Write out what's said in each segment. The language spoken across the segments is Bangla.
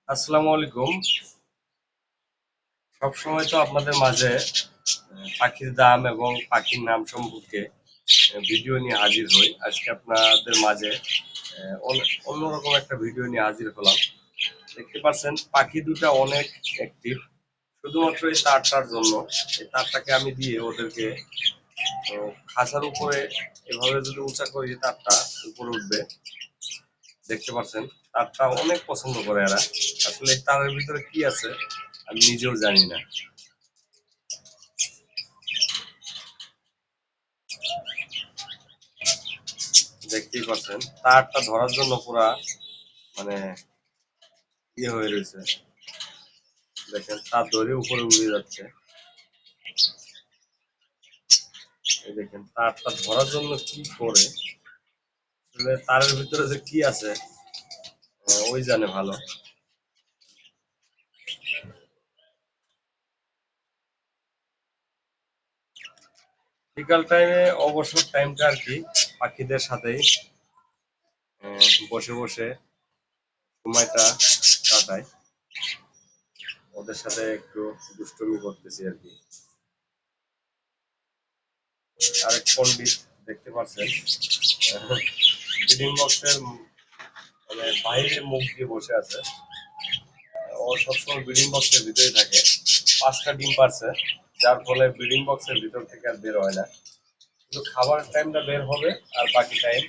আসসালামু আলাইকুম। সবসময় তো আপনাদের মাঝে পাখির দাম এবং পাখির নাম সম্পর্কে ভিডিও নিয়ে হাজির হই। আজকে আপনাদের মাঝে অন্যরকম একটা ভিডিও নিয়ে হাজির হলাম। দেখতে পাচ্ছেন পাখি দুটা অনেক অ্যাক্টিভ, শুধুমাত্র এই তারটার জন্য। এই তারটাকে আমি দিয়ে ওদেরকে খাঁচার উপরে এভাবে যদি উঁচা করি তারটা উপরে উঠবে। দেখতে পাচ্ছেন তারটা অনেক পছন্দ করে এরা। আসলে এই তারের ভিতরে কি আছে আমি নিজেও জানি না। দেখতেই পাচ্ছেন তারটা ধরার জন্য পুরা মানে ইয়ে হয়ে রয়েছে। দেখেন তার ধরে উপরে উড়ে যাচ্ছে। এই দেখেন তারটা ধরার জন্য কি করে, আসলে তারের ভিতরে যে কি আছে ওই জানে ভালো। বিকাল টাইমে অবসর টাইমটা আর কি পাখিদের সাথেই বসে বসে সময়টা কাটাই, ওদের সাথে একটু দুষ্টুমি করতেছি আর কি। আরেক পণ্ডিত দেখতে পাচ্ছেন ব্রিডিং বক্সের মানে বাইরে মুখ দিয়ে বসে আছে। ও সবসময় ব্রিডিং বক্সের ভিতরে থাকে। 5টা ডিম পারছে, যার ফলে ব্রিডিং বক্সের ভিতর থেকে আর বের হয় না। শুধু খাবার টাইমটা বের হবে, আর বাকি টাইম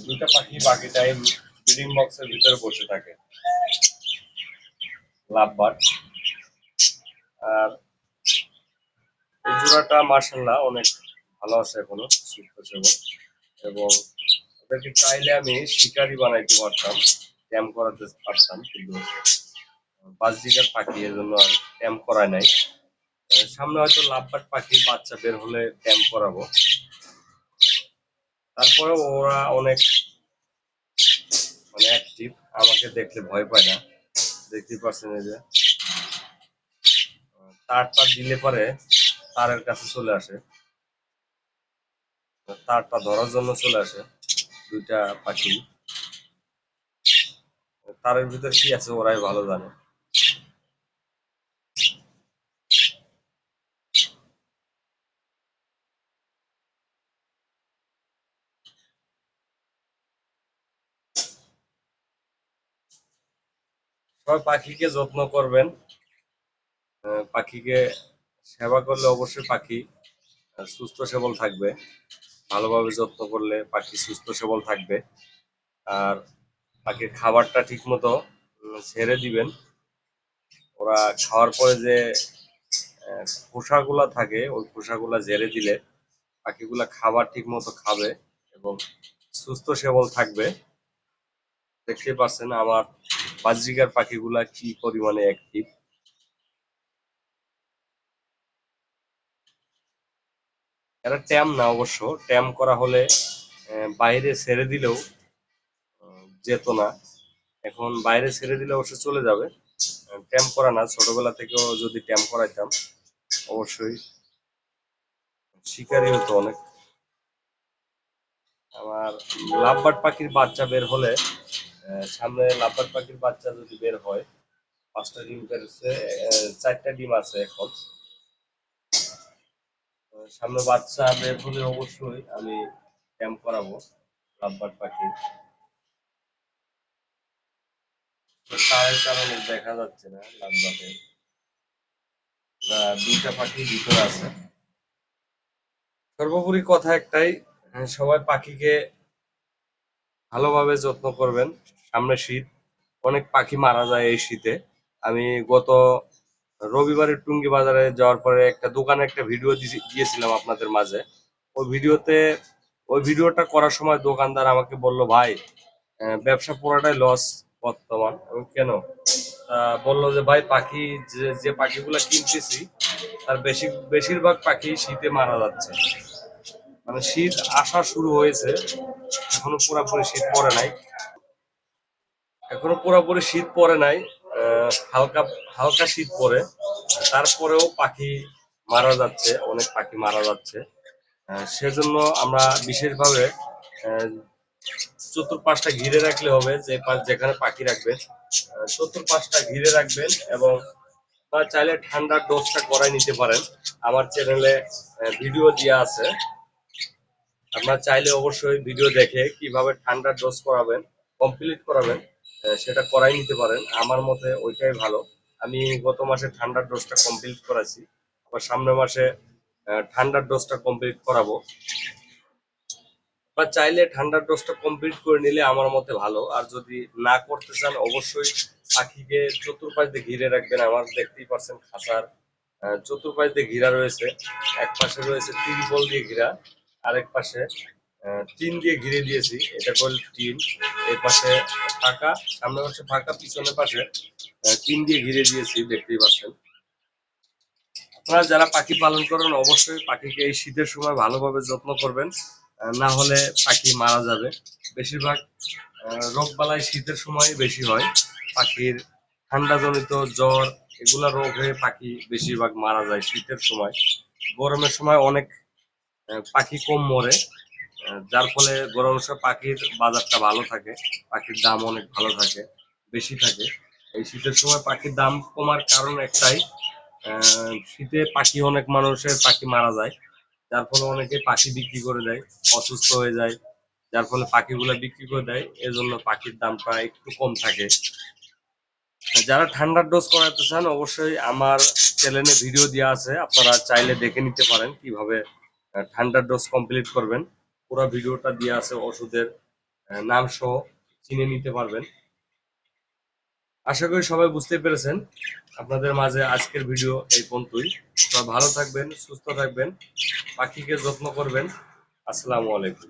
দুইটা পাখি বাকি টাইম ব্রিডিং বক্সের ভিতরে বসে থাকে, লাভ বার্ড। আর এই জোড়াটা মার্শাল্লাহ অনেক ভালো আছে, এখনো সুস্থ সবল। এবং ওদেরকে চাইলে আমি শিকারি বানাইতে পারতাম, ক্যাম্প করাতে পারতাম, কিন্তু বাজরিকার পাখি এজন্য আর ক্যাম্প করায় নাই। সামনে হয়তো লাভবার্ড পাখির বাচ্চা বের হলে ক্যাম্প করাবো। তারপরে ওরা অনেক মানে অ্যাক্টিভ, আমাকে দেখলে ভয় পায় না। দেখতেই পাচ্ছেন এই যে তারটা দিলে পরে তারের কাছে চলে আসে, তারটা ধরার জন্য চলে আসে দুইটা পাখি। তারের ভিতর কি আছে ওরাই ভালো জানে। সবাই পাখিকে যত্ন করবেন। পাখিকে সেবা করলে অবশ্যই পাখি সুস্থ সবল থাকবে। ভালোভাবে যত্ন করলে পাখি সুস্থ সবল থাকবে। আর পাখির খাবারটা ঠিক মতো ছেড়ে দিবেন। ওরা খাওয়ার পরে যে খোসাগুলা থাকে ওই খোসাগুলা ঝেড়ে দিলে পাখিগুলা খাবার ঠিক মতো খাবে এবং সুস্থ সবল থাকবে। দেখতে পাচ্ছেন আমার বাজরিকার পাখিগুলা কি পরিমাণে অ্যাক্টিভ। এরা ট্যাম না, অবশ্য ট্যাম করা হলে বাইরে ছেড়ে দিলেও যেত না। এখন বাইরে ছেড়ে দিলে অবশ্য চলে যাবে। ট্যাম করা না, ছোটবেলা থেকেও যদি ট্যাম করাইতাম অবশ্যই শিকারই হতো অনেক। আমার লাভবার্ড পাখির বাচ্চা বের হলে সামনে লাভবার্ড পাখির বাচ্চা যদি বের হয়, 5টা ডিম পেড়েছে, 4টা ডিম আছে এখন। সামনে বাচ্চা বের হলে অবশ্যই আমি ক্যাম্প করাবো লাভবার্ড পাখি। তারের কারণে দেখা যাচ্ছে না লাভবার্ডের। দুইটা পাখি ভিতরে আছে। সর্বোপরি কথা একটাই, সবাই পাখিকে ভালোভাবে যত্ন করবেন। সামনে শীত, অনেক পাখি মারা যায় এই শীতে। আমি গত রবিবারে টুঙ্গি বাজারে যাওয়ার পরে একটা দোকানে একটা ভিডিও দিয়েছিলাম আপনাদের মাঝে। ওই ভিডিওতে ওই ভিডিওটা করার সময় দোকানদার আমাকে বলল, ভাই ব্যবসা পুরোটাই লস বর্তমান। আমি কেন? বললো যে ভাই পাখি যে যে পাখিগুলো কিনতেছি তার বেশিরভাগ পাখি শীতে মারা যাচ্ছে। মানে শীত আসা শুরু হয়েছে, এখনো পুরোপুরি শীত পড়ে নাই। এখনো পুরোপুরি শীত পড়ে নাই, হালকা হালকা শীত পড়ে। তারপরেও পাখি মারা যাচ্ছে, অনেক পাখি মারা যাচ্ছে। সেজন্য আমরা বিশেষভাবে চতুর্পাশটা ঘিরে রাখলে হবে, যে যেখানে পাখি রাখবেন চতুর্পাশটা ঘিরে রাখবেন। এবং আপনারা চাইলে ঠান্ডার ডোজটা করাই নিতে পারেন, আমার চ্যানেলে ভিডিও দেওয়া আছে। আপনারা চাইলে অবশ্যই ভিডিও দেখে কিভাবে ঠান্ডার ডোজ করাবেন, কমপ্লিট করাবেন, সেটা করাই নিতে পারেন। আমার মতে ওইটাই ভালো। আমি গত মাসে ঠান্ডার ডোজটা কমপ্লিট করাছি, আবার সামনের মাসে ঠান্ডার ডোজটা কমপ্লিট করাবো। বা চাইলে ঠান্ডার ডোজটা কমপ্লিট করে নিলে আমার মতে ভালো। আর যদি না করতে চান অবশ্যই পাখিকে চতুর্পাশ দিয়ে ঘিরে রাখবেন। আমার দেখতেই পাচ্ছেন খাঁচার চতুর্পাশ দিয়ে ঘিরা রয়েছে। এক পাশে রয়েছে ত্রিপল দিয়ে ঘিরা, আরেক পাশে টিন দিয়ে ঘিরে দিয়েছি, এটা বল টিন। এই পাশে ফাঁকা, সামনের পাশে ফাঁকা, পিছনের পাশে টিন দিয়ে ঘিরে দিয়েছি, দেখতেই পাচ্ছেন। আপনারা যারা পাখি পালন করেন অবশ্যই পাখিকে এই শীতের সময় ভালোভাবে যত্ন করবেন, না হলে পাখি মারা যাবে। বেশিরভাগ রোগবালাই শীতের সময় বেশি হয়। পাখির ঠান্ডাজনিত জ্বর, এগুলা রোগ হয়ে পাখি বেশিরভাগ মারা যায় শীতের সময়। গরমের সময় অনেক পাখি কম মরে, যার ফলে গরমের সময় পাখির বাজারটা ভালো থাকে, পাখির দাম অনেক ভালো থাকে, বেশি থাকে। এই শীতের সময় পাখির দাম কমার কারণ একটাই, শীতে পাখি, অনেক মানুষের পাখি মারা যায়, যার ফলে অনেকে পাখি বিক্রি করে দেয়, অসুস্থ হয়ে যায়, যার ফলে পাখিগুলো বিক্রি করে দেয়, এজন্য পাখির দামটা একটু কম থাকে। যারা ঠান্ডার ডোজ করাতে চান অবশ্যই আমার চ্যানেলে ভিডিও দেওয়া আছে, আপনারা চাইলে দেখে নিতে পারেন কিভাবে ঠান্ডার ডোজ কমপ্লিট করবেন। পুরো ভিডিওটা দেওয়া আছে, ওষুধের নাম সহ চিনে নিতে পারবেন। আশা করি সবাই বুঝতে পেরেছেন। আপনাদের মাঝে আজকের ভিডিও এই পর্যন্তই। সবাই ভালো থাকবেন, সুস্থ থাকবেন, পাখিকে যত্ন করবেন। আসসালামু আলাইকুম।